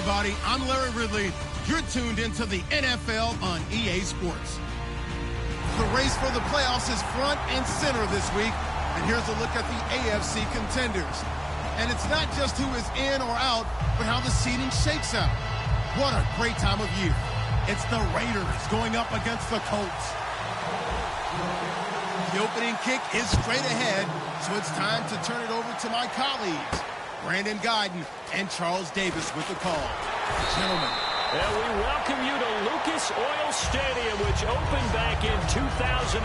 everybody. I'm Larry Ridley. You're tuned into the NFL on EA Sports. The race for the playoffs is front and center this week. And here's a look at the AFC contenders. And it's not just who is in or out, but how the seeding shakes out. What a great time of year. It's the Raiders going up against the Colts. The opening kick is straight ahead, so it's time to turn it over to my colleagues, Brandon Guyton and Charles Davis with the call. Gentlemen. And we welcome you to Lucas Oil Stadium, which opened back in 2008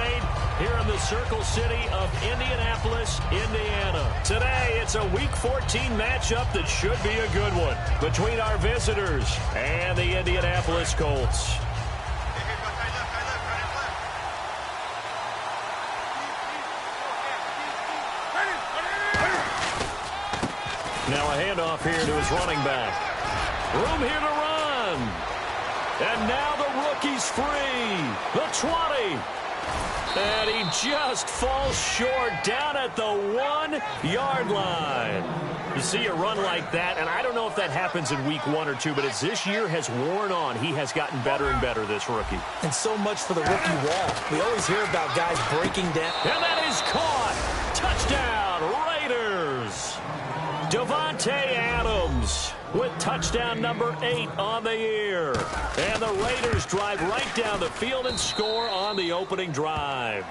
here in the Circle City of Indianapolis, Indiana. Today, it's a Week 14 matchup that should be a good one between our visitors and the Indianapolis Colts. Now a handoff here to his running back. Room here to run. And now the rookie's free. The 20. And he just falls short down at the 1-yard line. You see a run like that, and I don't know if that happens in week 1 or 2, but as this year has worn on, he has gotten better and better, this rookie. And so much for the rookie wall. We always hear about guys breaking down. And that is caught. Touchdown, Raiders. Devontae Adams with touchdown number 8 on the year. And the Raiders drive right down the field and score on the opening drive.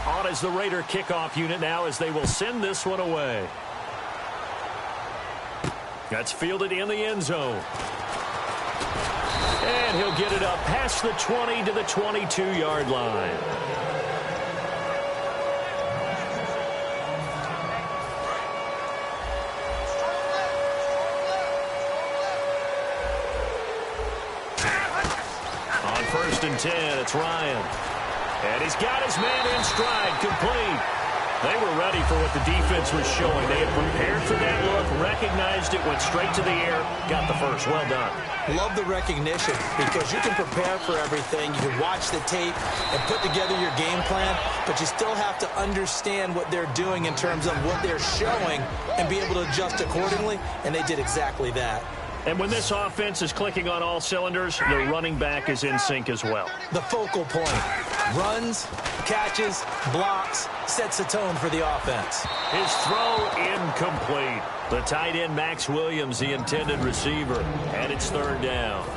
On is the Raider kickoff unit now as they will send this one away. That's fielded in the end zone. And he'll get it up past the 20 to the 22-yard line. On 1st and 10, it's Ryan. And he's got his man in stride, complete. They were ready for what the defense was showing. They had prepared for that look, recognized it, went straight to the air, got the first. Well done. Love the recognition because you can prepare for everything. You can watch the tape and put together your game plan, but you still have to understand what they're doing in terms of what they're showing and be able to adjust accordingly, and they did exactly that. And when this offense is clicking on all cylinders, the running back is in sync as well. The focal point. Runs, catches, blocks, sets the tone for the offense. His throw incomplete. The tight end, Max Williams, the intended receiver. And it's 3rd down.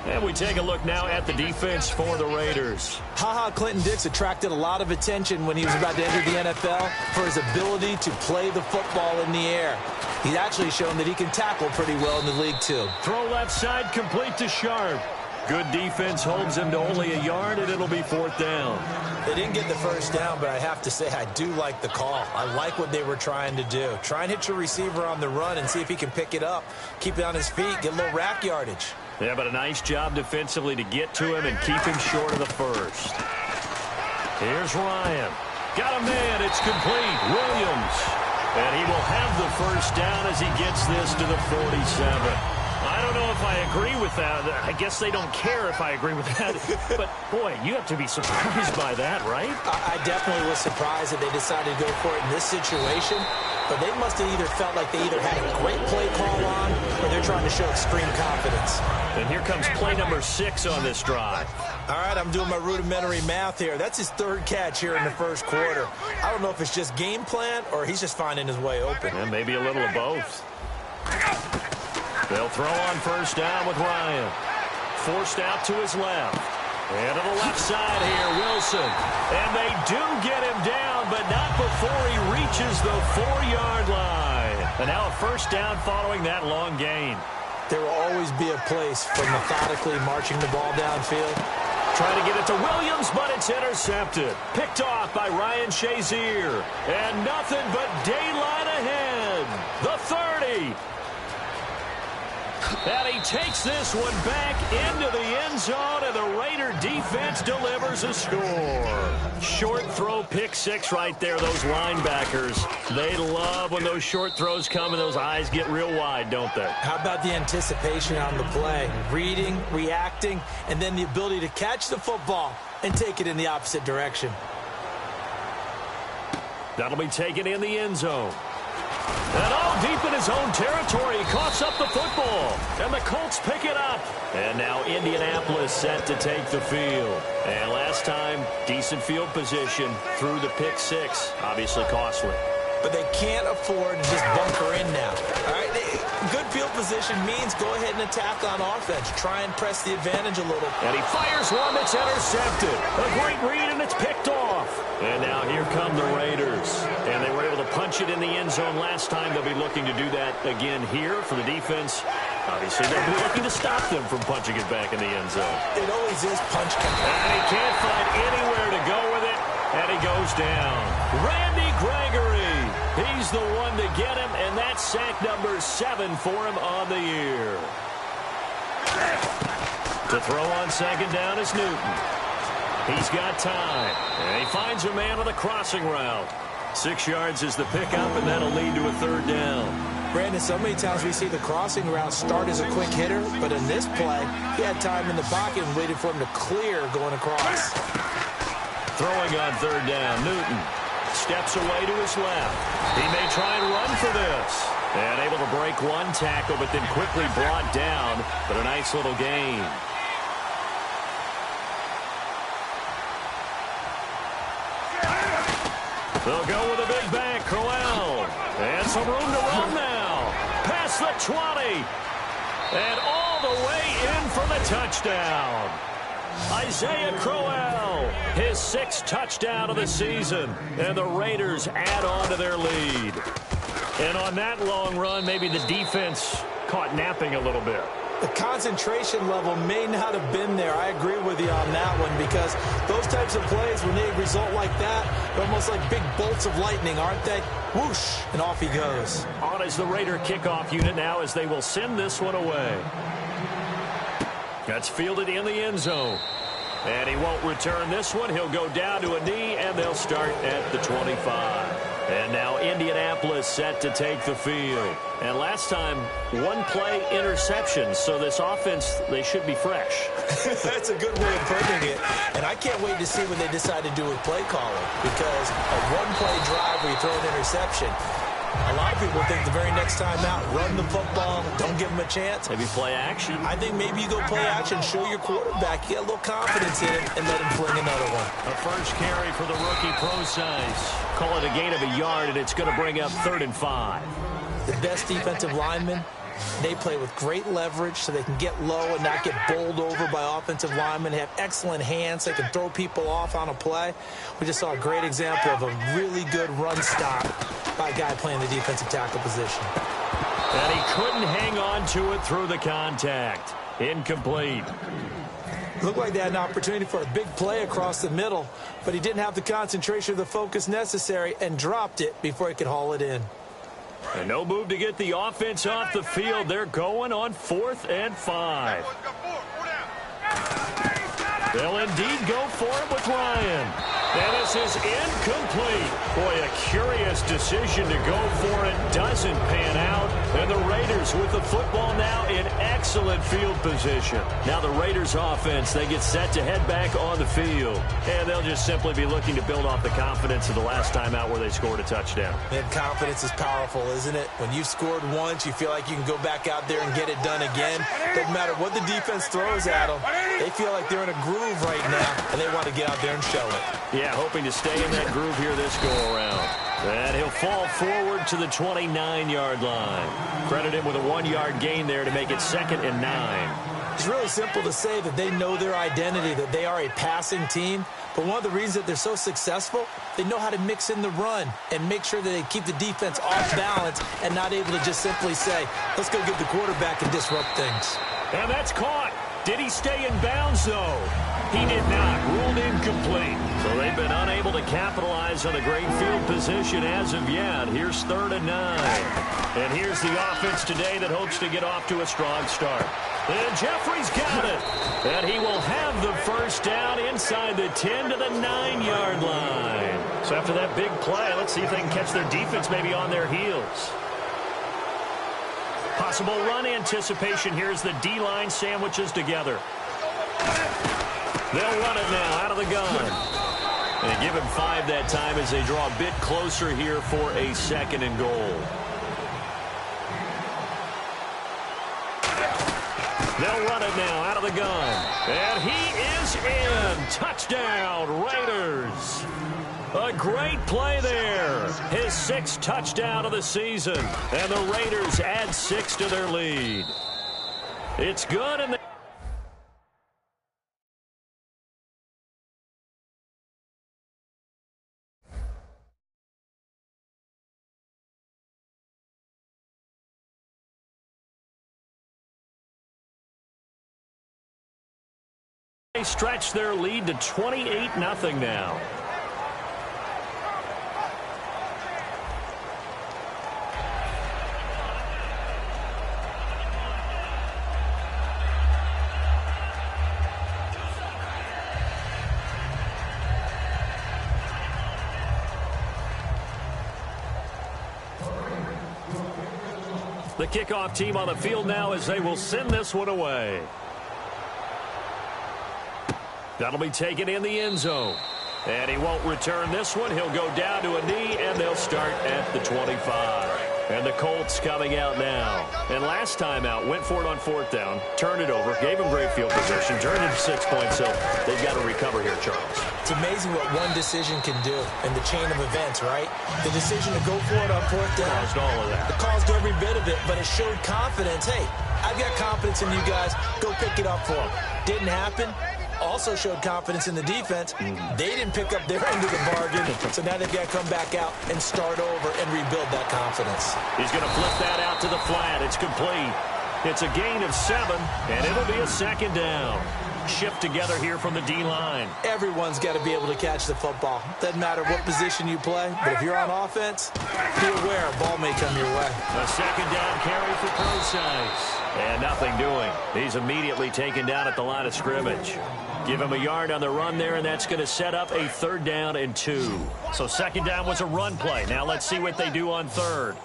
And we take a look now at the defense for the Raiders. Clinton-Dix attracted a lot of attention when he was about to enter the NFL for his ability to play the football in the air. He's actually shown that he can tackle pretty well in the league, too. Throw left side, complete to Sharp. Good defense holds him to only a yard, and it'll be 4th down. They didn't get the first down, but I have to say I do like the call. I like what they were trying to do. Try and hit your receiver on the run and see if he can pick it up. Keep it on his feet, get a little rack yardage. Yeah, but a nice job defensively to get to him and keep him short of the first. Here's Ryan. Got a man. It's complete. Williams. And he will have the first down as he gets this to the 47. I don't know if I agree with that. I guess they don't care if I agree with that. But, boy, you have to be surprised by that, right? I definitely was surprised that they decided to go for it in this situation. But they must have either felt like they either had a great play call on or they're trying to show extreme confidence. And here comes play number 6 on this drive. All right, I'm doing my rudimentary math here. That's his 3rd catch here in the first quarter. I don't know if it's just game plan or he's just finding his way open. And maybe a little of both. They'll throw on 1st down with Ryan. Forced out to his left. And to the left side here, Wilson. And they do get him down, but not before he reaches the 4-yard line. And now a 1st down following that long gain. There will always be a place for methodically marching the ball downfield. Trying to get it to Williams, but it's intercepted. Picked off by Ryan Shazier. And nothing but daylight ahead. The 30. And he takes this one back into the end zone, and the Raider defense delivers a score. Short throw pick six right there, those linebackers. They love when those short throws come and those eyes get real wide, don't they? How about the anticipation on the play? Reading, reacting, and then the ability to catch the football and take it in the opposite direction. That'll be taken in the end zone. And all deep in his own territory, he coughs up the football. And the Colts pick it up. And now Indianapolis set to take the field. And last time, decent field position through the pick six. Obviously costly. But they can't afford to just bunker in now. All right, good field position means go ahead and attack on offense. Try and press the advantage a little. And he fires one that's intercepted. A great read, and it's picked off. And now here come the Raiders. And they were able to punch it in the end zone last time. They'll be looking to do that again here for the defense. Obviously, they'll be looking to stop them from punching it back in the end zone. It always is punch count. And he can't find anywhere to go with it. And he goes down. Randy Gregory. He's the one to get him, and that's sack number 7 for him on the year. To throw on second down is Newton. He's got time, and he finds a man on the crossing route. 6 yards is the pickup, and that'll lead to a third down. Brandon, so many times we see the crossing route start as a quick hitter, but in this play, he had time in the pocket and waited for him to clear going across. Throwing on third down, Newton steps away to his left. He may try and run for this. And able to break one tackle, but then quickly brought down. But a nice little gain. They'll go with a big back, Crowell. And some room to run now. Past the 20. And all the way in for the touchdown. Isaiah Crowell, his 6th touchdown of the season, and the Raiders add on to their lead. And on that long run, maybe the defense caught napping a little bit. The concentration level may not have been there. I agree with you on that one, because those types of plays, when they result like that, they're almost like big bolts of lightning, aren't they? Whoosh, and off he goes. On is the Raider kickoff unit now, as they will send this one away. That's fielded in the end zone. And he won't return this one. He'll go down to a knee, and they'll start at the 25. And now Indianapolis set to take the field. And last time, one play interception. So this offense, they should be fresh. That's a good way of putting it. And I can't wait to see what they decide to do with play calling. Because a one-play drive where you throw an interception, a lot of people think the very next time out, run the football, don't give them a chance. Maybe play action. I think maybe you go play action, show your quarterback, you get a little confidence in it, and let him fling another one. A first carry for the rookie Pro-Size. Call it a gain of a yard, and it's going to bring up 3rd and 5. The best defensive linemen, they play with great leverage so they can get low and not get bowled over by offensive linemen. They have excellent hands. They can throw people off on a play. We just saw a great example of a really good run stop by a guy playing the defensive tackle position. And he couldn't hang on to it through the contact. Incomplete. Looked like they had an opportunity for a big play across the middle, but he didn't have the concentration or the focus necessary and dropped it before he could haul it in. And no move to get the offense off the field. They're going on 4th and 5. They'll indeed go for it with Ryan. And this is incomplete. Boy, a curious decision to go for it. Doesn't pan out. And the Raiders with the football now in excellent field position. Now the Raiders offense, they get set to head back on the field. And they'll just simply be looking to build off the confidence of the last time out where they scored a touchdown. And confidence is powerful, isn't it? When you've scored once, you feel like you can go back out there and get it done again. Doesn't matter what the defense throws at them. They feel like they're in a groove right now, and they want to get out there and show it. Yeah, hoping to stay in that groove here this go-around. And he'll fall forward to the 29-yard line. Credit him with a 1-yard gain there to make it 2nd and 9. It's really simple to say that they know their identity, that they are a passing team. But one of the reasons that they're so successful, they know how to mix in the run and make sure that they keep the defense off balance and not able to just simply say, let's go get the quarterback and disrupt things. And that's caught. Did he stay in bounds, though? He did not. Ruled incomplete. So they've been unable to capitalize on a great field position as of yet. Here's 3rd and 9. And here's the offense today that hopes to get off to a strong start. And Jeffrey's got it. And he will have the first down inside the 10 to the 9-yard line. So after that big play, let's see if they can catch their defense maybe on their heels. Possible run anticipation here as the D-line sandwiches together. They'll run it now out of the gun. And give him 5 that time as they draw a bit closer here for a 2nd and goal. They'll run it now out of the gun. And he is in. Touchdown, Raiders. A great play there. His 6th touchdown of the season. And the Raiders add 6 to their lead. It's good. And they stretch their lead to 28-0 now. The kickoff team on the field now as they will send this one away. That'll be taken in the end zone. And he won't return this one. He'll go down to a knee, and they'll start at the 25. And the Colts coming out now. And last time out, went for it on 4th down, turned it over, gave him great field position, turned it to 6 points, so they've got to recover here, Charles. It's amazing what one decision can do in the chain of events, right? The decision to go for it on 4th down. Caused all of that. It caused every bit of it, but it showed confidence. Hey, I've got confidence in you guys. Go pick it up for them. Didn't happen. Also showed confidence in the defense. They didn't pick up their end of the bargain, so now they've got to come back out and start over and rebuild that confidence. He's going to flip that out to the flat. It's complete. It's a gain of 7, and it'll be a 2nd down. Shift together here from the D-line. Everyone's got to be able to catch the football. Doesn't matter what position you play, but if you're on offense, be aware a ball may come your way. A 2nd down carry for Procise. And nothing doing. He's immediately taken down at the line of scrimmage. Give him a yard on the run there, and that's going to set up a 3rd down and 2. So 2nd down was a run play. Now let's see what they do on 3rd.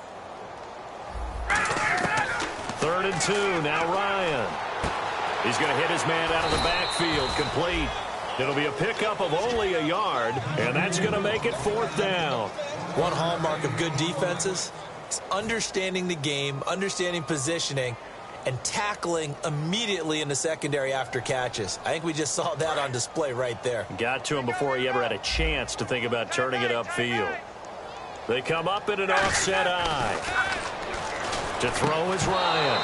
3rd and 2. Now Ryan. He's going to hit his man out of the backfield. Complete. It'll be a pickup of only a yard, and that's going to make it 4th down. One hallmark of good defenses is understanding the game, understanding positioning, and tackling immediately in the secondary after catches. I think we just saw that on display right there. Got to him before he ever had a chance to think about turning it upfield. They come up in an offset eye. To throw is Ryan.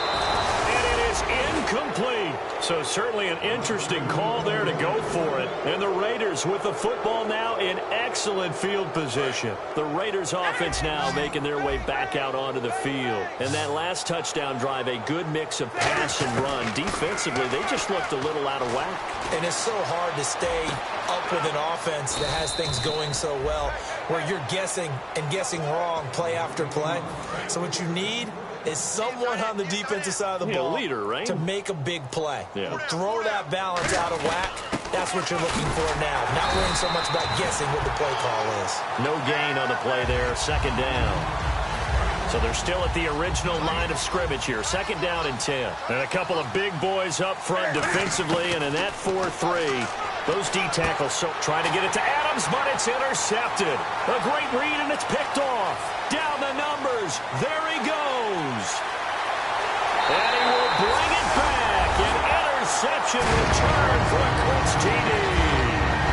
And it is incomplete. So certainly an interesting call there to go for it. And the Raiders with the football now in excellent field position. The Raiders offense now making their way back out onto the field. And that last touchdown drive, a good mix of pass and run. Defensively, they just looked a little out of whack. And it's so hard to stay up with an offense that has things going so well, where you're guessing and guessing wrong play after play. So what you need is someone on the defensive side of the ball, leader, right? To make a big play. Yeah. Throw that balance out of whack. That's what you're looking for now. Not worrying so much about guessing what the play call is. No gain on the play there. 2nd down. So they're still at the original line of scrimmage here. 2nd down and 10. And a couple of big boys up front defensively. And in that 4-3, those D tackles try to get it to Adams, but it's intercepted. A great read, and it's picked off. Down the numbers. There he goes. And he will bring it back. An interception return for a Colts TD.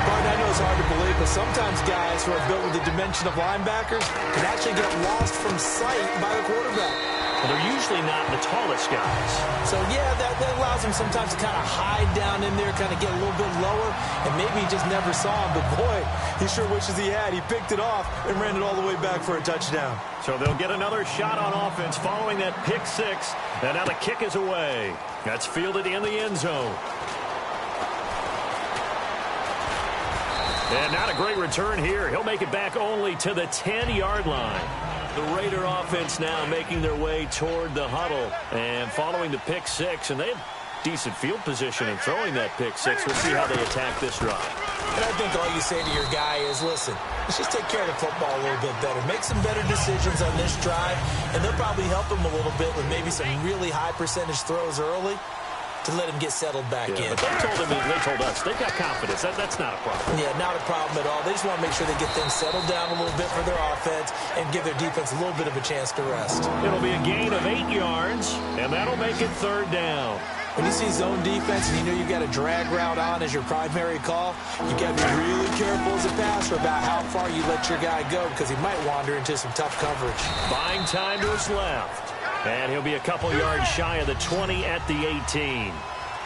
Bart, I know it's hard to believe, but sometimes guys who are built with the dimension of linebackers can actually get lost from sight by the quarterback. Well, they're usually not the tallest guys. So, yeah, that allows him sometimes to kind of hide down in there, kind of get a little bit lower, and maybe he just never saw him. But, boy, he sure wishes he had. He picked it off and ran it all the way back for a touchdown. So they'll get another shot on offense following that pick 6. And now the kick is away. That's fielded in the end zone. And not a great return here. He'll make it back only to the 10-yard line. The Raider offense now making their way toward the huddle and following the pick six, and they have decent field position in throwing that pick six. We'll see how they attack this drive. And I think all you say to your guy is, listen, let's just take care of the football a little bit better. Make some better decisions on this drive, and they'll probably help him a little bit with maybe some really high percentage throws early to let him get settled back in. But they told us they've got confidence. That's not a problem. Yeah, not a problem at all. They just want to make sure they get things settled down a little bit for their offense and give their defense a little bit of a chance to rest. It'll be a gain of 8 yards, and that'll make it 3rd down. When you see zone defense and you know you've got a drag route on as your primary call, you got to be really careful as a passer about how far you let your guy go because he might wander into some tough coverage. Buying time to his left. And he'll be a couple yards shy of the 20 at the 18.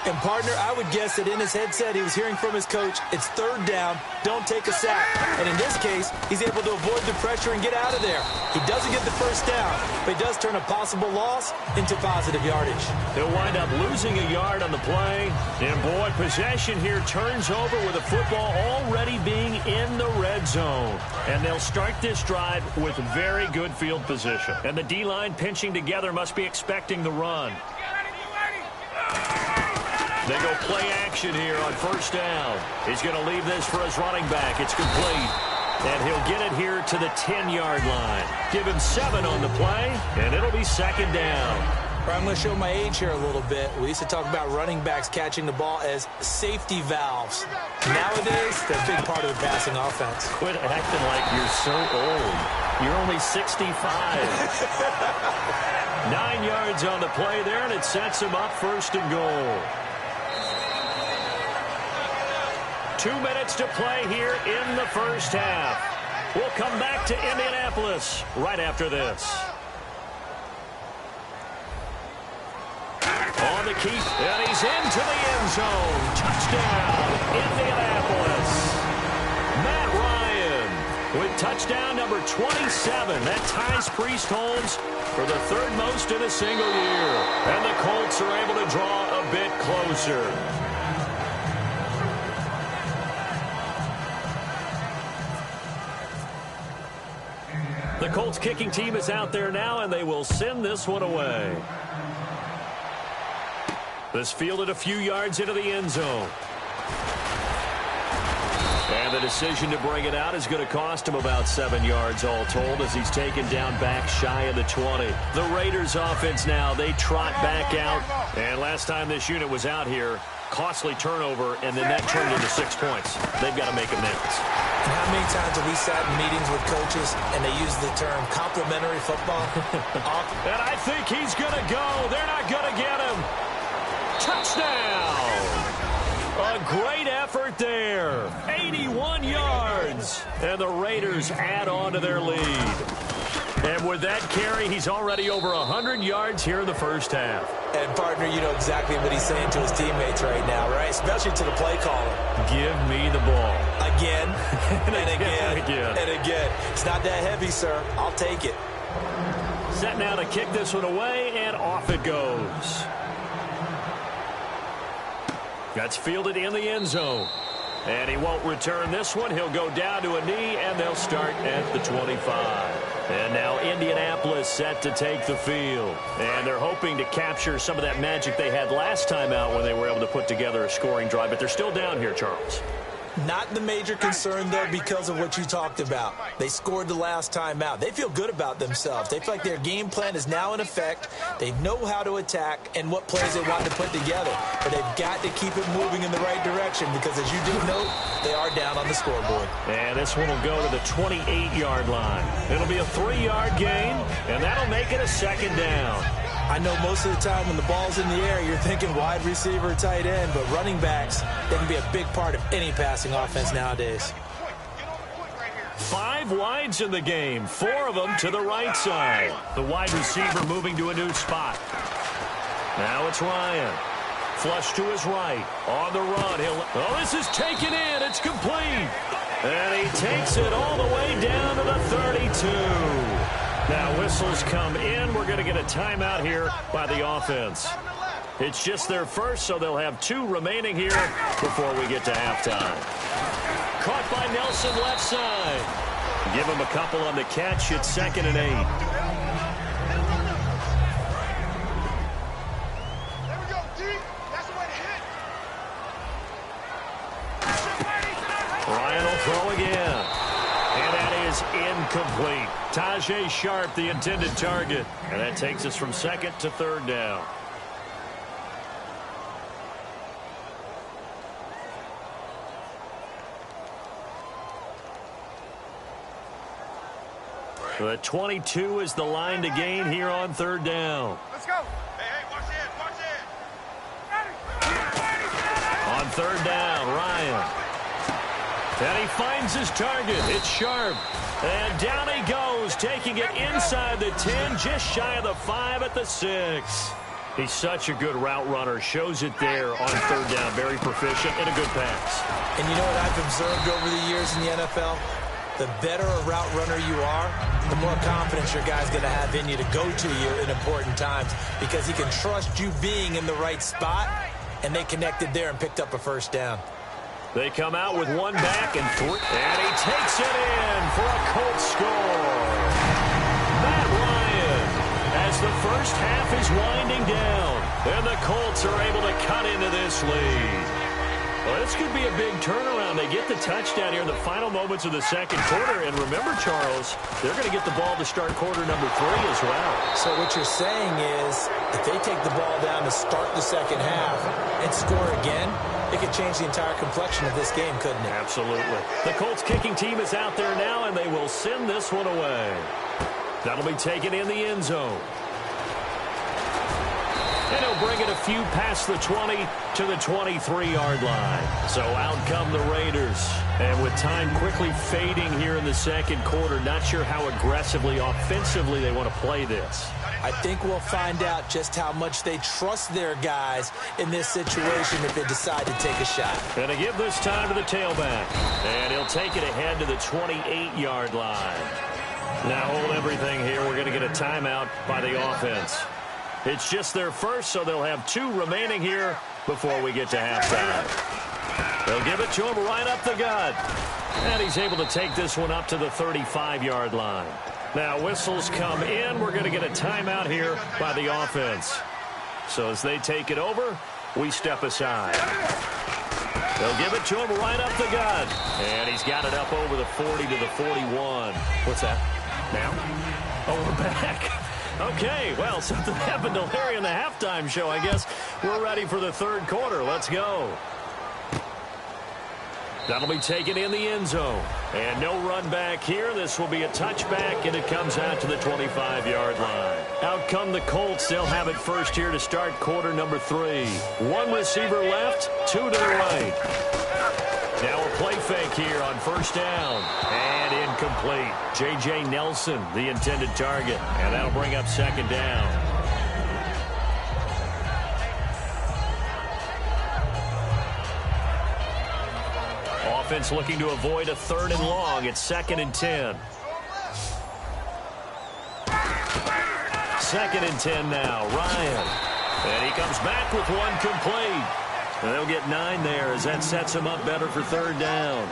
And, partner, I would guess that in his headset he was hearing from his coach, it's 3rd down, don't take a sack. And in this case, he's able to avoid the pressure and get out of there. He doesn't get the 1st down, but he does turn a possible loss into positive yardage. He'll wind up losing a yard on the play. And, boy, possession here turns over with the football already being in the red zone. And they'll start this drive with very good field position. And the D-line pinching together must be expecting the run. They go play action here on 1st down. He's going to leave this for his running back. It's complete. And he'll get it here to the 10-yard line. Give him 7 on the play, and it'll be 2nd down. I'm going to show my age here a little bit. We used to talk about running backs catching the ball as safety valves. Nowadays, they're a big part of the passing offense. Quit acting like you're so old. You're only 65. 9 yards on the play there, and it sets him up 1st and goal. 2 minutes to play here in the 1st half. We'll come back to Indianapolis right after this. On the keep, and he's into the end zone. Touchdown, Indianapolis. Matt Ryan with touchdown number 27. That ties Priest Holmes for the 3rd most in a single year. And the Colts are able to draw a bit closer. The Colts kicking team is out there now, and they will send this one away. This fielded a few yards into the end zone. And the decision to bring it out is going to cost him about 7 yards all told as he's taken down back shy of the 20. The Raiders offense now, they trot back out. And last time this unit was out here, costly turnover, and then that turned into 6 points. They've got to make amends. And how many times have we sat in meetings with coaches and they use the term complimentary football? And I think he's going to go. They're not going to get him. Touchdown! A great effort there. 81 yards. And the Raiders add on to their lead. And with that carry, he's already over 100 yards here in the 1st half. And, partner, you know exactly what he's saying to his teammates right now, right? Especially to the play caller. Give me the ball. Again, and again, again. and again. It's not that heavy, sir. I'll take it. Set now to kick this one away, and off it goes. That's fielded in the end zone. And he won't return this one. He'll go down to a knee, and they'll start at the 25. And now Indianapolis set to take the field. And they're hoping to capture some of that magic they had last time out when they were able to put together a scoring drive. But they're still down here, Charles. Not the major concern, though, because of what you talked about. They scored the last time out. They feel good about themselves. They feel like their game plan is now in effect. They know how to attack and what plays they want to put together. But they've got to keep it moving in the right direction because, as you do note, they are down on the scoreboard. And this one will go to the 28-yard line. It'll be a 3-yard gain, and that'll make it a 2nd down. I know most of the time when the ball's in the air, you're thinking wide receiver, tight end, but running backs, they can be a big part of any passing offense nowadays. 5 wides in the game, 4 of them to the right side. The wide receiver moving to a new spot. Now it's Ryan. Flush to his right. On the run. This is taken in. It's complete. And he takes it all the way down to the 32. Now whistles come in. We're going to get a timeout here by the offense. It's just their first, so they'll have 2 remaining here before we get to halftime. caught by Nelson left side. Give him a couple on the catch. It's 2nd and 8. There we go, D. That's the way to hit. Ryan will throw again. And that is incomplete. Tajay Sharp, the intended target. And that takes us from 2nd to 3rd down. The 22 is the line to gain here on 3rd down. Let's go. Hey, watch it. On 3rd down, Ryan. And he finds his target. It's Sharp. And down he goes, taking it inside the 10, just shy of the 5 at the 6. He's such a good route runner. Shows it there on 3rd down. Very proficient and a good pass. And you know what I've observed over the years in the NFL? The better a route runner you are, the more confidence your guy's going to have in you to go to you in important times because he can trust you being in the right spot, and they connected there and picked up a 1st down. They come out with 1 back and 3. And he takes it in for a Colts score. Matt Ryan, as the first half is winding down, and the Colts are able to cut into this lead. Well, this could be a big turnaround. They get the touchdown here in the final moments of the 2nd quarter. And remember, Charles, they're going to get the ball to start quarter number 3 as well. So what you're saying is if they take the ball down to start the 2nd half and score again, it could change the entire complexion of this game, couldn't it? Absolutely. The Colts kicking team is out there now, and they will send this one away. That'll be taken in the end zone. And he'll bring it a few past the 20 to the 23-yard line. So out come the Raiders. And with time quickly fading here in the 2nd quarter, not sure how aggressively, offensively they want to play this. I think we'll find out just how much they trust their guys in this situation if they decide to take a shot. Going to give this time to the tailback. And he'll take it ahead to the 28-yard line. Now hold everything here. We're going to get a timeout by the offense. It's just their first, so they'll have 2 remaining here before we get to halftime. They'll give it to him right up the gut. And he's able to take this one up to the 35-yard line. Now whistles come in. We're going to get a timeout here by the offense. So as they take it over, we step aside. They'll give it to him right up the gut. And he's got it up over the 40 to the 41. What's that? Now? Oh, we're back. Okay, well, something happened to Larry in the halftime show. I guess we're ready for the 3rd quarter. Let's go. That'll be taken in the end zone. And no run back here. This will be a touchback, and it comes out to the 25-yard line. Out come the Colts. They'll have it first here to start quarter number 3. 1 receiver left, 2 to the right. Now a play fake here on 1st down. And incomplete. J.J. Nelson, the intended target. And that'll bring up 2nd down. Offense looking to avoid a 3rd and long. It's 2nd and 10. 2nd and 10 now. Ryan. And he comes back with 1 complete. And they'll get 9 there as that sets him up better for 3rd down.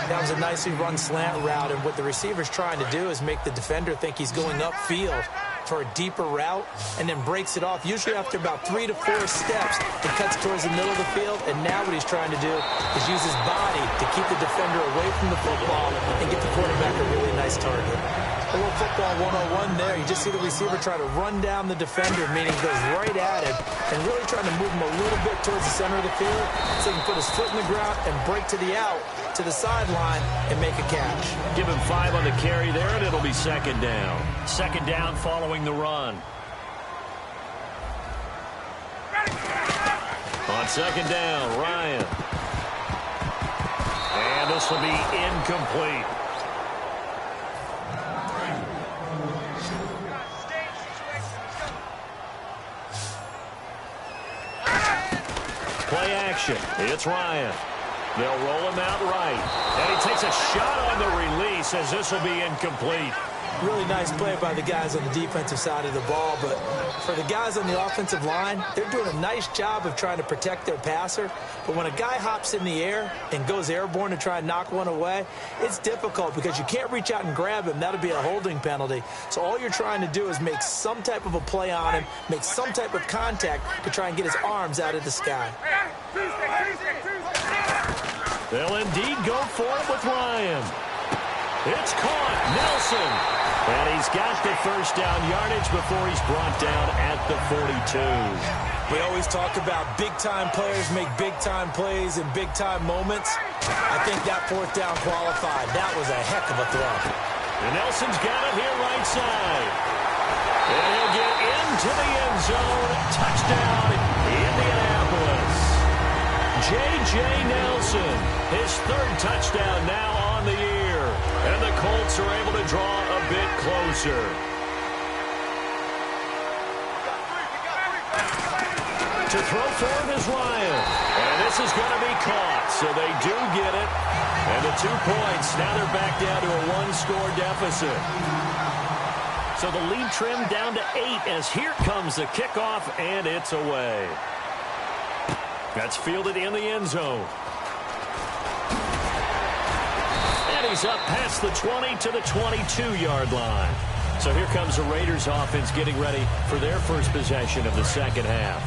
That was a nicely run slant route, and what the receiver's trying to do is make the defender think he's going upfield for a deeper route and then breaks it off. Usually after about 3 to 4 steps, it cuts towards the middle of the field, and now what he's trying to do is use his body to keep the defender away from the football and get the quarterback a really nice target. A little football 101 there. You just see the receiver try to run down the defender, meaning goes right at him, and really trying to move him a little bit towards the center of the field so he can put his foot in the ground and break to the out, to the sideline, and make a catch. Give him 5 on the carry there, and it'll be 2nd down. 2nd down following the run. On 2nd down, Ryan. And this will be incomplete. Play action. It's Ryan. They'll roll him out right. And he takes a shot on the release as this will be incomplete. Really nice play by the guys on the defensive side of the ball, but for the guys on the offensive line, they're doing a nice job of trying to protect their passer. But when a guy hops in the air and goes airborne to try and knock one away, it's difficult because you can't reach out and grab him. That'll be a holding penalty. So all you're trying to do is make some type of a play on him, make some type of contact to try and get his arms out of the sky. They'll indeed go for it with Ryan. It's caught. Nelson. And he's got the first down yardage before he's brought down at the 42. We always talk about big-time players make big-time plays in big-time moments. I think that fourth down qualified. That was a heck of a throw. And Nelson's got it here right side. And he'll get into the end zone. Touchdown, Indianapolis. J.J. Nelson, his third touchdown now on the year. And the Colts are able to draw a bit closer. To throw for him is Ryan. And this is going to be caught. So they do get it. And the 2 points. Now they're back down to a one-score deficit. So the lead trimmed down to 8 as here comes the kickoff, and it's away. That's fielded in the end zone. And he's up past the 20 to the 22-yard line. So here comes the Raiders offense getting ready for their first possession of the second half.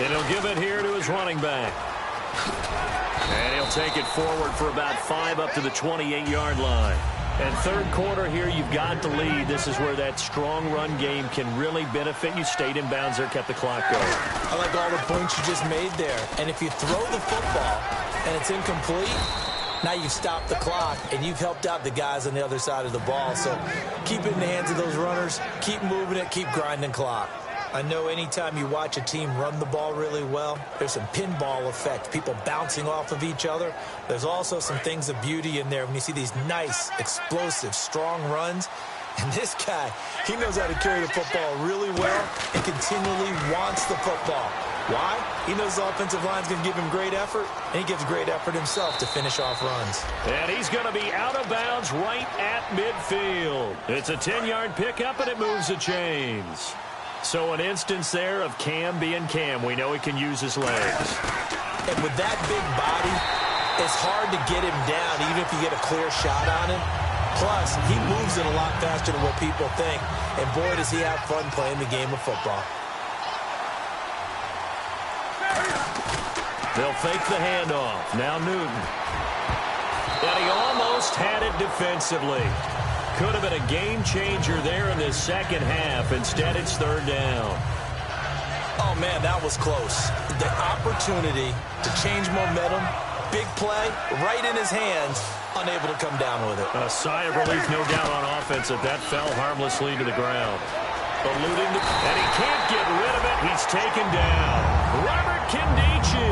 And he'll give it here to his running back. And he'll take it forward for about 5 up to the 28-yard line. And third quarter here, you've got the lead. This is where that strong run game can really benefit you. Stayed in bounds there, kept the clock going. I like all the points you just made there. And if you throw the football and it's incomplete, now you've stopped the clock and you've helped out the guys on the other side of the ball. So keep it in the hands of those runners. Keep moving it. Keep grinding clock. I know anytime you watch a team run the ball really well, there's some pinball effect, people bouncing off of each other. There's also some things of beauty in there when you see these nice, explosive, strong runs. And this guy, he knows how to carry the football really well and continually wants the football. Why? He knows the offensive line's going to give him great effort, and he gives great effort himself to finish off runs. And he's going to be out of bounds right at midfield. It's a 10-yard pickup, and it moves the chains. So an instance there of Cam being Cam. We know he can use his legs. And with that big body, it's hard to get him down, even if you get a clear shot on him. Plus, he moves it a lot faster than what people think. And boy, does he have fun playing the game of football. They'll fake the handoff. Now Newton. And he almost had it defensively. Could have been a game changer there in this second half. Instead, it's third down. Oh, man, that was close. The opportunity to change momentum, big play, right in his hands, unable to come down with it. A sigh of relief, no doubt, on offense that fell harmlessly to the ground. Eluding, and he can't get rid of it. He's taken down. Robert Kindici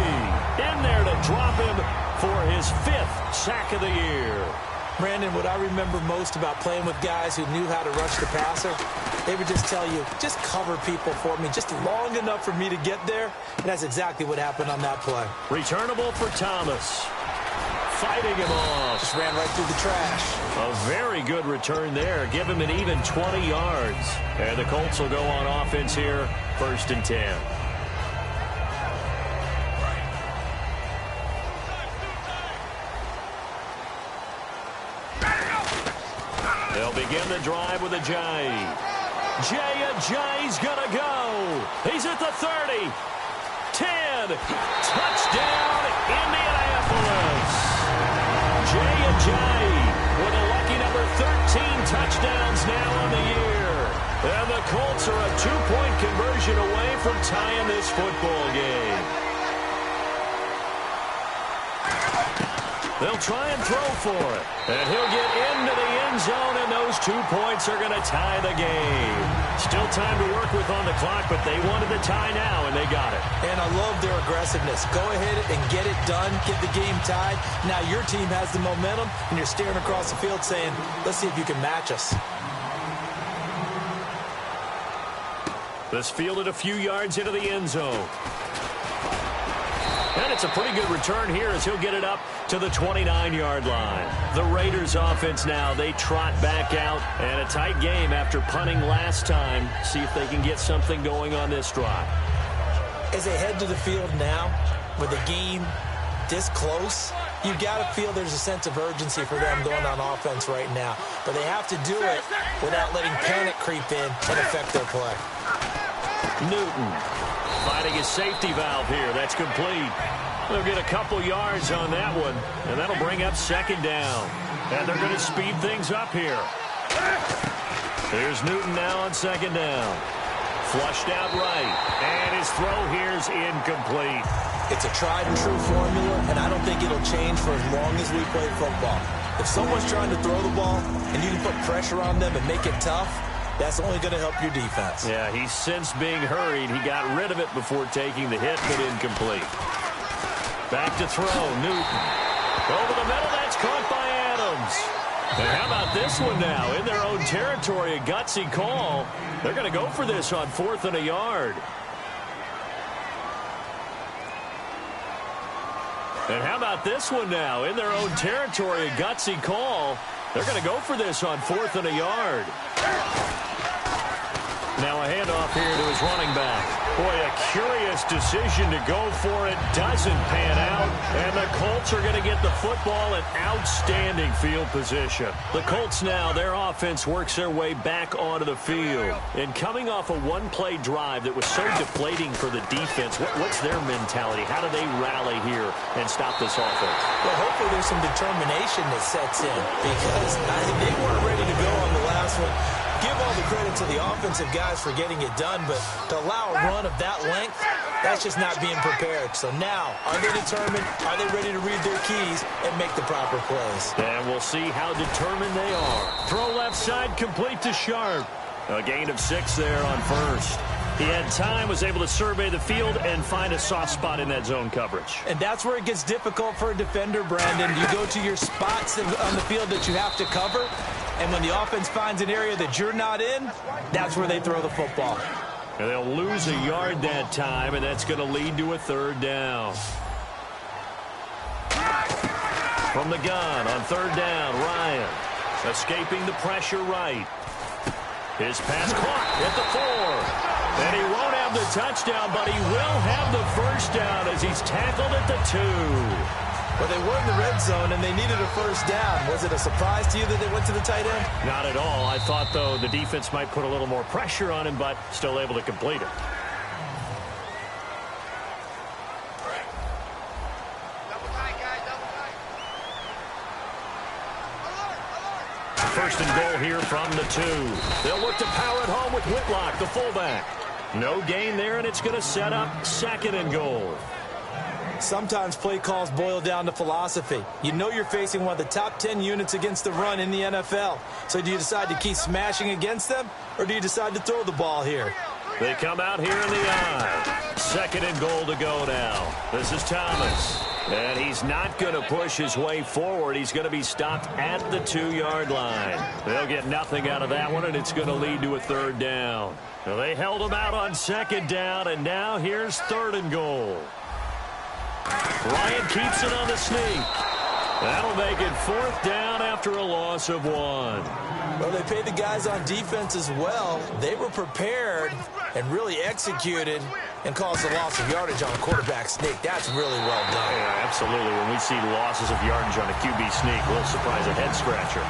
in there to drop him for his 5th sack of the year. Brandon, what I remember most about playing with guys who knew how to rush the passer, they would just tell you, just cover people for me, just long enough for me to get there. And that's exactly what happened on that play. Returnable for Thomas. Fighting him off. Just ran right through the trash. A very good return there. Give him an even 20 yards. And the Colts will go on offense here, 1st and 10. They'll begin the drive with Ajayi. Ajayi's going to go. He's at the 30. 10. Touchdown, Indianapolis. Ajayi with a lucky number 13 touchdowns now on the year. And the Colts are a 2-point conversion away from tying this football game. They'll try and throw for it. And he'll get into the end zone, and those 2 points are going to tie the game. Still time to work with on the clock, but they wanted the tie now, and they got it. And I love their aggressiveness. Go ahead and get it done, get the game tied. Now your team has the momentum, and you're staring across the field saying, let's see if you can match us. This fielded a few yards into the end zone. And it's a pretty good return here as he'll get it up to the 29-yard line. The Raiders offense now, they trot back out. And a tight game after punting last time. See if they can get something going on this drive. As they head to the field now, with the game this close, you've got to feel there's a sense of urgency for them going on offense right now. But they have to do it without letting panic creep in and affect their play. Newton finding his safety valve here. That's complete. They'll get a couple yards on that one, and that'll bring up second down. And they're going to speed things up here. Here's Newton now on second down. Flushed out right, and his throw here's incomplete. It's a tried-and-true formula, and I don't think it'll change for as long as we play football. If someone's trying to throw the ball, and you can put pressure on them and make it tough, that's only going to help your defense. Yeah, he's since being hurried. He got rid of it before taking the hit, but incomplete. Back to throw, Newton. Over the middle, that's caught by Adams. And how about this one now? In their own territory, a gutsy call. They're going to go for this on 4th and a yard. And how about this one now? In their own territory, a gutsy call. They're going to go for this on 4th and a yard. Now a handoff here to his running back. Boy, a curious decision to go for it. Doesn't pan out. And the Colts are going to get the football in outstanding field position. The Colts now, their offense works their way back onto the field. And coming off a one-play drive that was so deflating for the defense, what's their mentality? How do they rally here and stop this offense? Well, hopefully there's some determination that sets in because they weren't ready to go on the last one. Give all the credit to the offensive guys for getting it done, but to allow a run of that length, that's just not being prepared. So now, are they determined? Are they ready to read their keys and make the proper plays? And we'll see how determined they are. Throw left side, complete to Sharp. A gain of 6 there on first. He had time, was able to survey the field and find a soft spot in that zone coverage. And that's where it gets difficult for a defender, Brandon. You go to your spots on the field that you have to cover, and when the offense finds an area that you're not in, that's where they throw the football. And they'll lose a yard that time, and that's going to lead to a 3rd down. From the gun on 3rd down, Ryan escaping the pressure right. His pass caught at the 4. And he won't have the touchdown, but he will have the first down as he's tackled at the 2. Well, they were in the red zone, and they needed a first down. Was it a surprise to you that they went to the tight end? Not at all. I thought, though, the defense might put a little more pressure on him, but still able to complete it. Double tight, guys, double tight. First and goal here from the 2. They'll look to power it home with Whitlock, the fullback. No gain there, and it's going to set up 2nd and goal. Sometimes play calls boil down to philosophy. You know you're facing one of the top 10 units against the run in the NFL. So do you decide to keep smashing against them, or do you decide to throw the ball here? They come out here in the eye. 2nd and goal to go now. This is Thomas. And he's not going to push his way forward. He's going to be stopped at the 2-yard line. They'll get nothing out of that one, and it's going to lead to a 3rd down. Now, they held him out on 2nd down, and now here's 3rd and goal. Ryan keeps it on the sneak. That'll make it 4th down after a loss of 1. Well, they paid the guys on defense as well. They were prepared and really executed and caused a loss of yardage on a quarterback sneak. That's really well done. Yeah, absolutely. When we see losses of yardage on a QB sneak, a little surprise, a head-scratcher.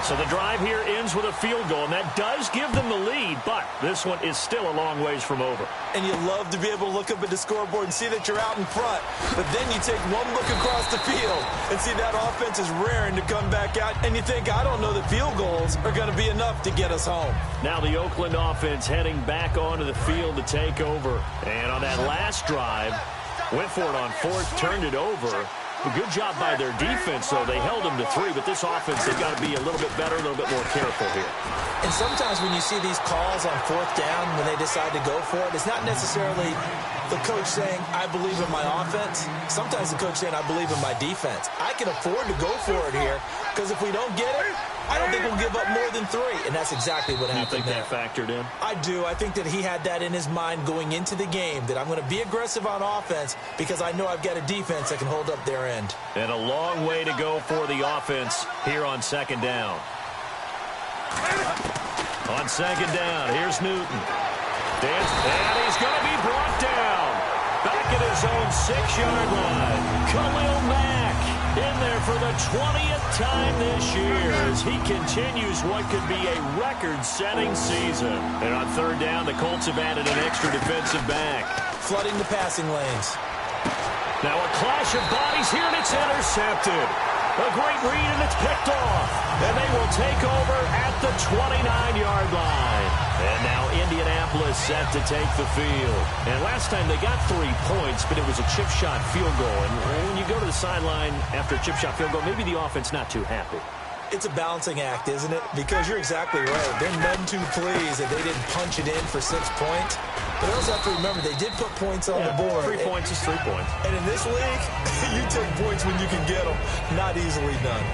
So the drive here ends with a field goal, and that does give them the lead, but this one is still a long ways from over. And you love to be able to look up at the scoreboard and see that you're out in front, but then you take one look across the field and see that offense is raring to come back out, and you think, I don't know that field goals are going to be enough to get us home. Now the Oakland offense heading back onto the field to take over. And on that last drive, went for it on 4th, turned it over. A good job by their defense, though. They held them to 3, but this offense, they've got to be a little bit better, a little bit more careful here. And sometimes when you see these calls on 4th down, when they decide to go for it, it's not necessarily the coach saying, I believe in my offense. Sometimes the coach saying, I believe in my defense. I can afford to go for it here Because if we don't get it, I don't think we'll give up more than 3, and that's exactly what happened. You think that factored in? I do. I think that he had that in his mind going into the game, that I'm going to be aggressive on offense because I know I've got a defense that can hold up their end. And a long way to go for the offense here on second down. On second down, here's Newton. And he's going to be brought down. Back at his own 6-yard line. Khalil Mack in there for the 20th time this year as he continues what could be a record-setting season. And on third down, the Colts have added an extra defensive back. Flooding the passing lanes. Now a clash of bodies here, and it's intercepted. A great read, and it's picked off. And they will take over at the 29-yard line. And now Indianapolis set to take the field. And last time they got 3 points, but it was a chip shot field goal. And when you go to the sideline after a chip shot field goal, maybe the offense not too happy. It's a balancing act, isn't it? Because you're exactly right. They're none too pleased that they didn't punch it in for 6 points. But I also have to remember, they did put points on the board. 3 points is 3 points. And in this league, you take points when you can get them. Not easily done.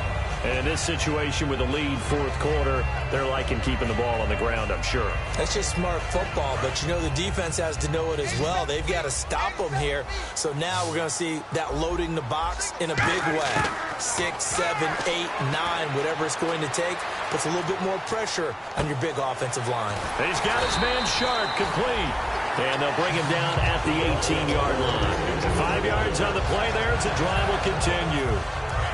And in this situation with a lead fourth quarter, they're liking keeping the ball on the ground, I'm sure. That's just smart football, but you know the defense has to know it as well. They've got to stop them here. So now we're going to see that loading the box in a big way. 6, 7, 8, 9, whatever it's going to take, puts a little bit more pressure on your big offensive line. He's got his man Sharp complete. And they'll bring him down at the 18-yard line. 5 yards on the play there as the drive will continue.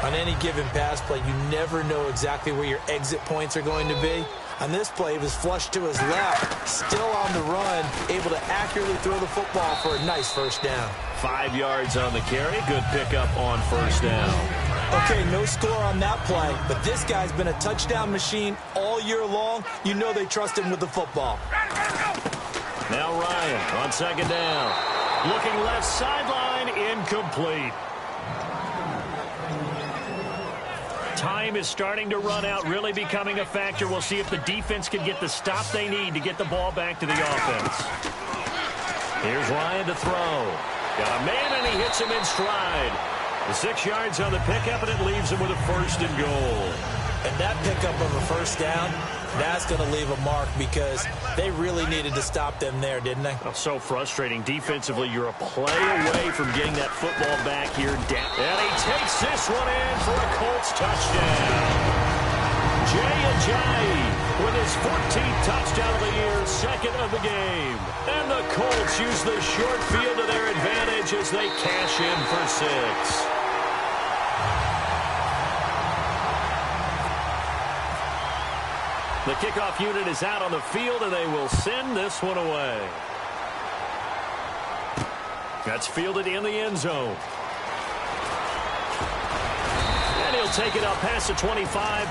On any given pass play, you never know exactly where your exit points are going to be. On this play, he was flushed to his left, still on the run, able to accurately throw the football for a nice first down. 5 yards on the carry. Good pickup on first down. Okay, no score on that play, but this guy's been a touchdown machine all year long. You know they trust him with the football. Now Ryan on second down. Looking left sideline, incomplete. Time is starting to run out, really becoming a factor. We'll see if the defense can get the stop they need to get the ball back to the offense. Here's Ryan to throw. Got a man, and he hits him in stride. The 6 yards on the pickup, and it leaves him with a first and goal. And that pickup of a first down, that's going to leave a mark because they really needed to stop them there, didn't they? Oh, so frustrating. Defensively, you're a play away from getting that football back here. And he takes this one in for a Colts touchdown. Jay Ajayi with his 14th touchdown of the year, second of the game. And the Colts use the short field to their advantage as they cash in for 6. The kickoff unit is out on the field, and they will send this one away. That's fielded in the end zone. And he'll take it up past the 25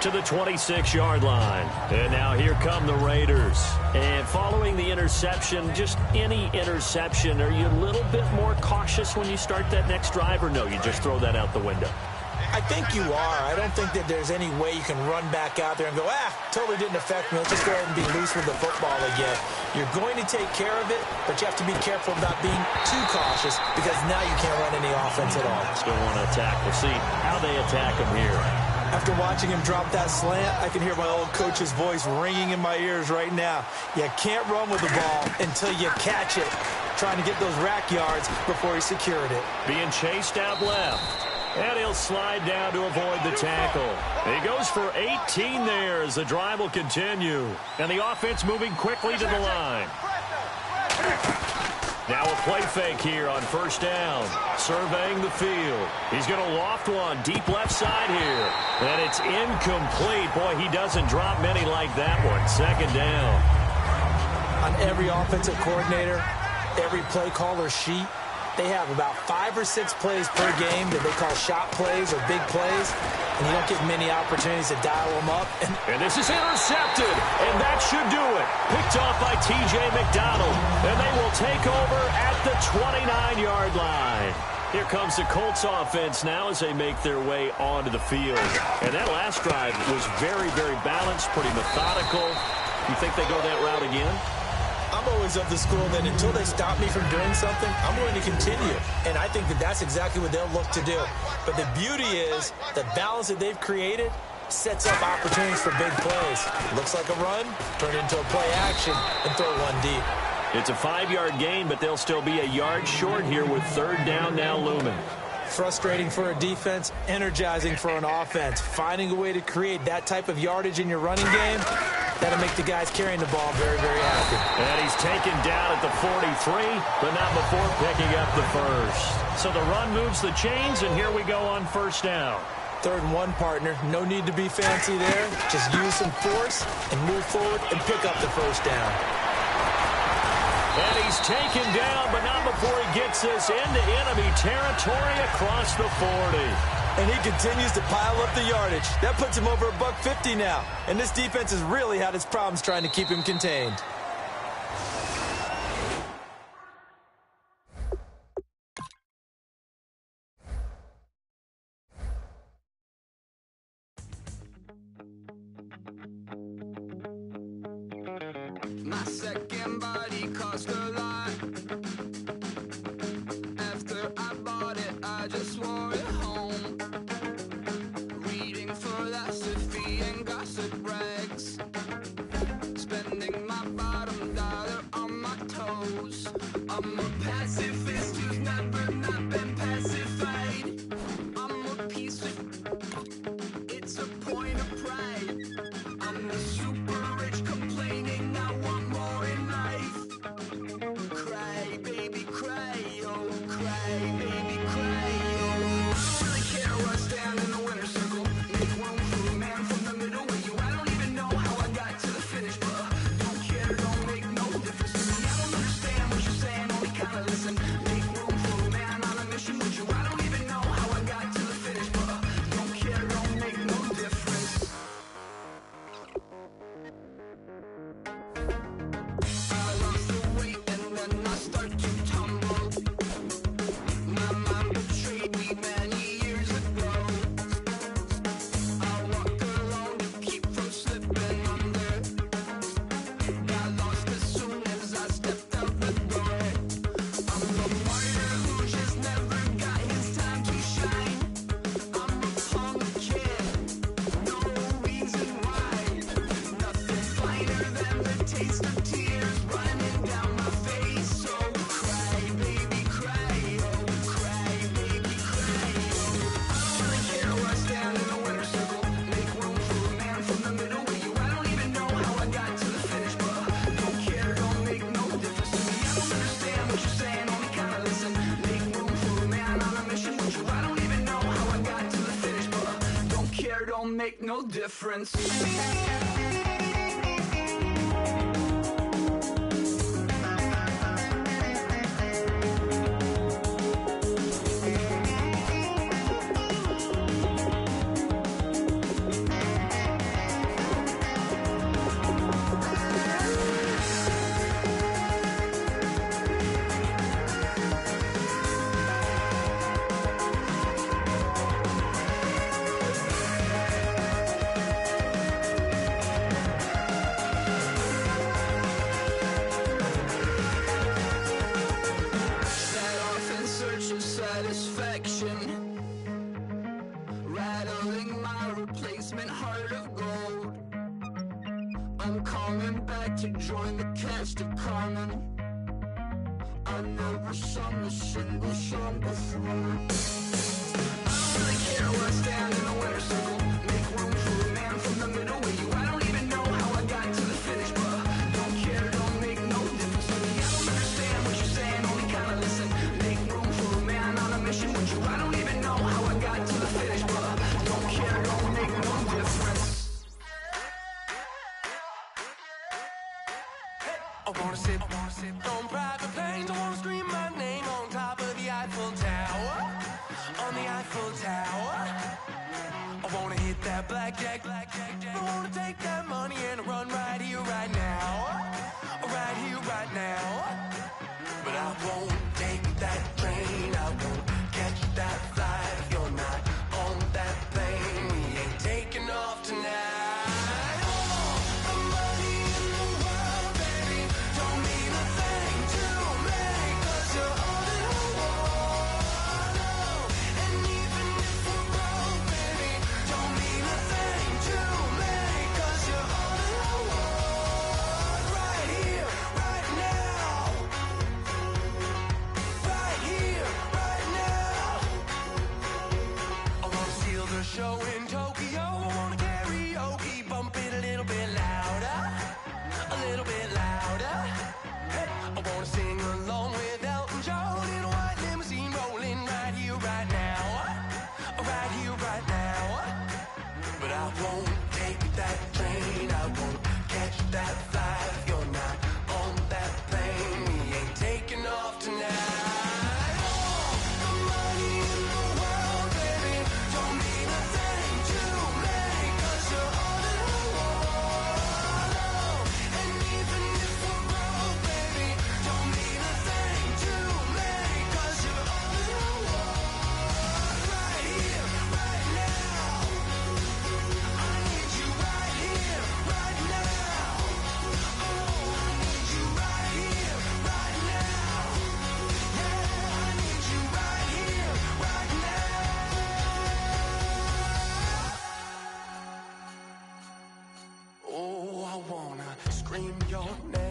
to the 26-yard line. And now here come the Raiders. And following the interception, just any interception, are you a little bit more cautious when you start that next drive, or no, you just throw that out the window? I think you are. I don't think that there's any way you can run back out there and go, totally didn't affect me. Let's just go ahead and be loose with the football again. You're going to take care of it, but you have to be careful about being too cautious because now you can't run any offense at all. Still want to attack. We'll see how they attack him here. After watching him drop that slant, I can hear my old coach's voice ringing in my ears right now. You can't run with the ball until you catch it. Trying to get those rack yards before he secured it. Being chased out left. And he'll slide down to avoid the tackle. He goes for 18 there as the drive will continue. And the offense moving quickly to the line. Now a play fake here on first down. Surveying the field. He's going to loft one deep left side here. And it's incomplete. Boy, he doesn't drop many like that one. Second down. On every offensive coordinator, every play caller sheet, they have about 5 or 6 plays per game that they call shot plays or big plays, and you don't get many opportunities to dial them up. And this is intercepted, and that should do it. Picked off by T.J. McDonald, and they will take over at the 29-yard line. Here comes the Colts offense now as they make their way onto the field. And that last drive was very, very balanced, pretty methodical. You think they go that route again? I'm always of the school that until they stop me from doing something, I'm going to continue. And I think that that's exactly what they'll look to do. But the beauty is the balance that they've created sets up opportunities for big plays. Looks like a run, turn it into a play action, and throw one deep. It's a 5-yard gain, but they'll still be a yard short here with third down now looming. Frustrating for a defense, energizing for an offense. Finding a way to create that type of yardage in your running game, that'll make the guys carrying the ball very, very happy. And he's taken down at the 43, but not before picking up the first. So the run moves the chains, and here we go on first down. 3rd and 1, partner. No need to be fancy there. Just use some force and move forward and pick up the first down. And he's taken down, but not before he gets this into enemy territory across the 40. And he continues to pile up the yardage. That puts him over $150 now. And this defense has really had its problems trying to keep him contained. My second body cost a lot. After I bought it, I just wore it home. Reading philosophy and gossip rags. Spending my bottom dollar on my toes. I'm a pacifist who's never not been pacified. I'm a piece of... It's a point of pride. I'm the super rich complaining I want more in life. Cry, baby, cry, oh, cry, baby, cry, oh. I don't really care what's down in the winner's circle. Make room for a man from the middle with you. I don't even know how I got to the finish, but don't care, don't make no difference to me. I don't understand what you're saying, only kinda listen. Make room for a man on a mission with you. I don't even know how I got to the finish, but don't care, don't make no difference. I lost the weight and then I start to tumble. My mind betrayed me many years ago. I walk alone to keep from slipping under. Got lost as soon as I stepped out the door. I'm the martyr who just never got his time to shine. I'm a punk kid, no reason why. Nothing finer than the taste of tears running down my face. So cry, baby, cry, oh, cry, baby, cry, oh. I don't really care what's down in the winner's circle. Make room for a man from the middle with you. I don't even know how I got to the finish, but don't care, don't make no difference to me. I don't understand what you're saying, only kinda listen. Make room for a man on a mission with you. I don't even know how I got to the finish, but don't care, don't make no difference. Set off in search of satisfaction, rattling my replacement heart of gold. I'm coming back to join the cast of Carmen. I never sung a single song before. I don't really care what's down in the winner's circle. Make room for a man from the middle with you. I don't even know how I got to the finish, but don't care, don't make no difference to me. I don't understand what you're saying, only kinda listen. Make room for a man on a mission with you. I don't even know how I got to the finish, but don't care, don't make no difference. I wanna sit on private planes. I wanna scream my name on top of the Eiffel Tower. On the Eiffel Tower. I wanna hit that blackjack. I wanna take that money and run right here, right now. Right here, right now. But I won't take that train. I won't catch that flight if you're not on that plane. We ain't taking off tonight. The money in the world, baby, don't mean a in Tokyo. I wanna karaoke, bump it a little bit louder, a little bit louder. Hey, I wanna sing along with Elton John in a white limousine rolling right here, right now, right here, right now. But I won't take that train, I won't catch that flight. If you're not on that plane, we ain't taking off tonight. All the money in the world, baby, don't mean a thing to me, 'cause you're all that I want. Oh, and even if we're broke, baby, don't mean a thing to me, 'cause you're all that I want. Right here, right now. I need you right here, right now. Oh, I need you right here, right now. Yeah, I need you right here, right now. Oh, I wanna scream your name.